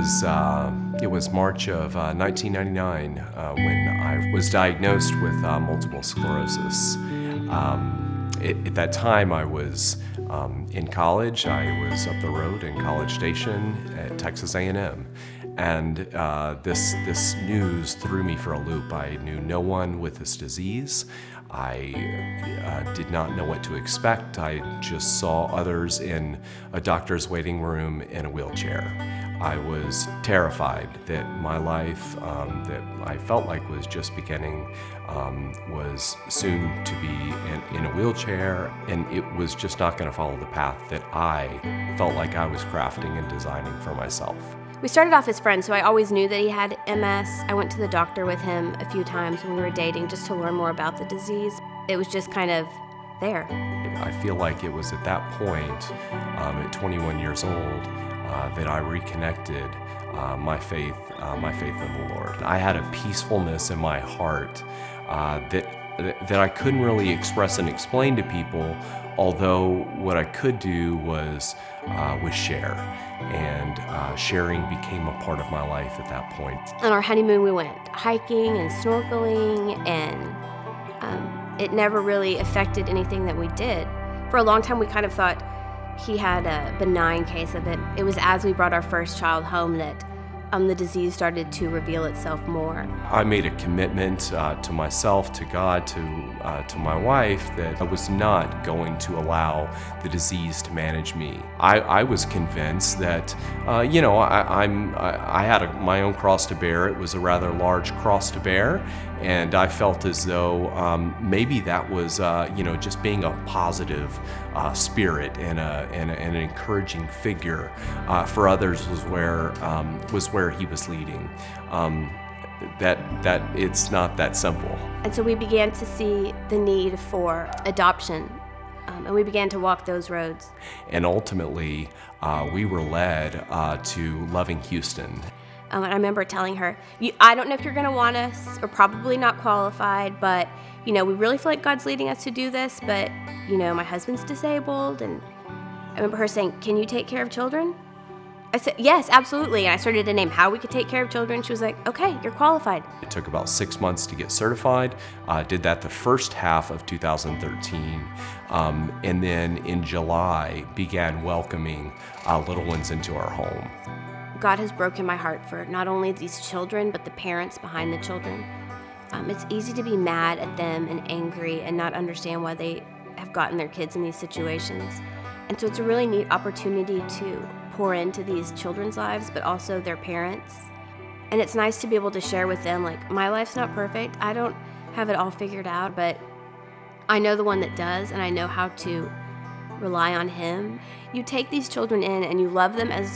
was March of 1999 when I was diagnosed with multiple sclerosis. At that time, I was in college. I was up the road in College Station at Texas A&M. And this news threw me for a loop. I knew no one with this disease. I did not know what to expect. I just saw others in a doctor's waiting room in a wheelchair. I was terrified that my life, that I felt like was just beginning, was soon to be in a wheelchair, and it was just not going to follow the path that I felt like I was crafting and designing for myself. We started off as friends, so I always knew that he had MS. I went to the doctor with him a few times when we were dating just to learn more about the disease. It was just kind of there. I feel like it was at that point, at 21 years old, that I reconnected my faith in the Lord. I had a peacefulness in my heart that I couldn't really express and explain to people, although what I could do was share, and sharing became a part of my life at that point. On our honeymoon, we went hiking and snorkeling, and it never really affected anything that we did. For a long time, we kind of thought he had a benign case of it. It was as we brought our first child home that the disease started to reveal itself more. I made a commitment to myself, to God, to my wife, that I was not going to allow the disease to manage me. I was convinced that, I had my own cross to bear. It was a rather large cross to bear, and I felt as though maybe that was, just being a positive spirit and an encouraging figure for others was where he was leading. That it's not that simple. And so we began to see the need for adoption, and we began to walk those roads. And ultimately, we were led to Loving Houston. And I remember telling her, I don't know if you're going to want us, or probably not qualified, but, we really feel like God's leading us to do this, but, my husband's disabled. And I remember her saying, can you take care of children? I said, yes, absolutely. And I started to name how we could take care of children. She was like, okay, you're qualified. It took about 6 months to get certified. Did that the first half of 2013. And then in July, began welcoming little ones into our home. God has broken my heart for not only these children, but the parents behind the children. It's easy to be mad at them and angry and not understand why they have gotten their kids in these situations. And so it's a really neat opportunity to pour into these children's lives, but also their parents. And it's nice to be able to share with them, like, my life's not perfect. I don't have it all figured out, but I know the one that does, and I know how to rely on him. You take these children in and you love them as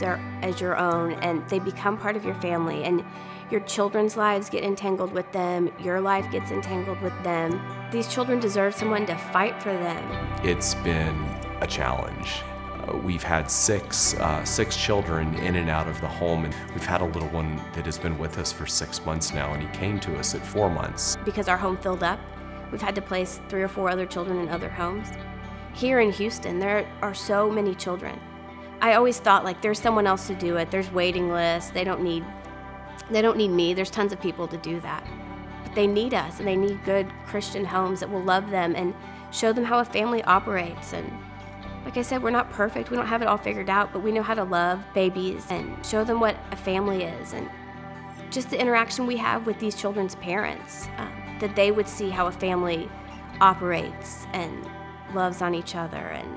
your own, and they become part of your family, and your children's lives get entangled with them. Your life gets entangled with them. These children deserve someone to fight for them. It's been a challenge. We've had six children in and out of the home, and we've had a little one that has been with us for 6 months now, and he came to us at 4 months. Because our home filled up, we've had to place 3 or 4 other children in other homes. Here in Houston, there are so many children. I always thought, like, there's someone else to do it. There's waiting lists. They don't need me. There's tons of people to do that. But they need us, and they need good Christian homes that will love them and show them how a family operates. And like I said, we're not perfect. We don't have it all figured out, but we know how to love babies and show them what a family is, and just the interaction we have with these children's parents, that they would see how a family operates and loves on each other and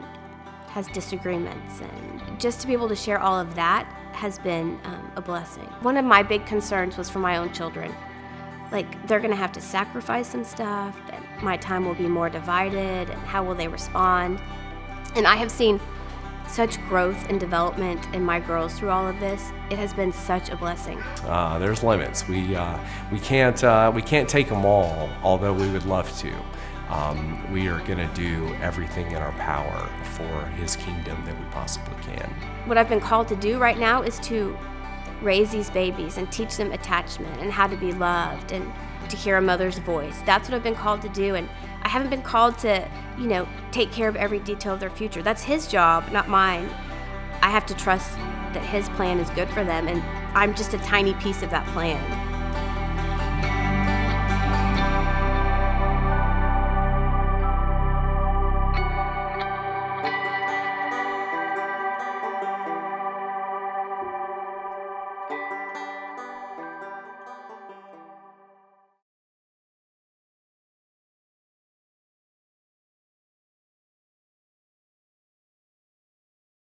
has disagreements. And just to be able to share all of that has been a blessing. One of my big concerns was for my own children. Like, they're going to have to sacrifice some stuff, and my time will be more divided, and how will they respond? And I have seen such growth and development in my girls through all of this. It has been such a blessing. There's limits. We can't take them all, although we would love to. We are going to do everything in our power for His kingdom that we possibly can. What I've been called to do right now is to raise these babies and teach them attachment and how to be loved and to hear a mother's voice. That's what I've been called to do, and I haven't been called to, take care of every detail of their future. That's His job, not mine. I have to trust that His plan is good for them, and I'm just a tiny piece of that plan.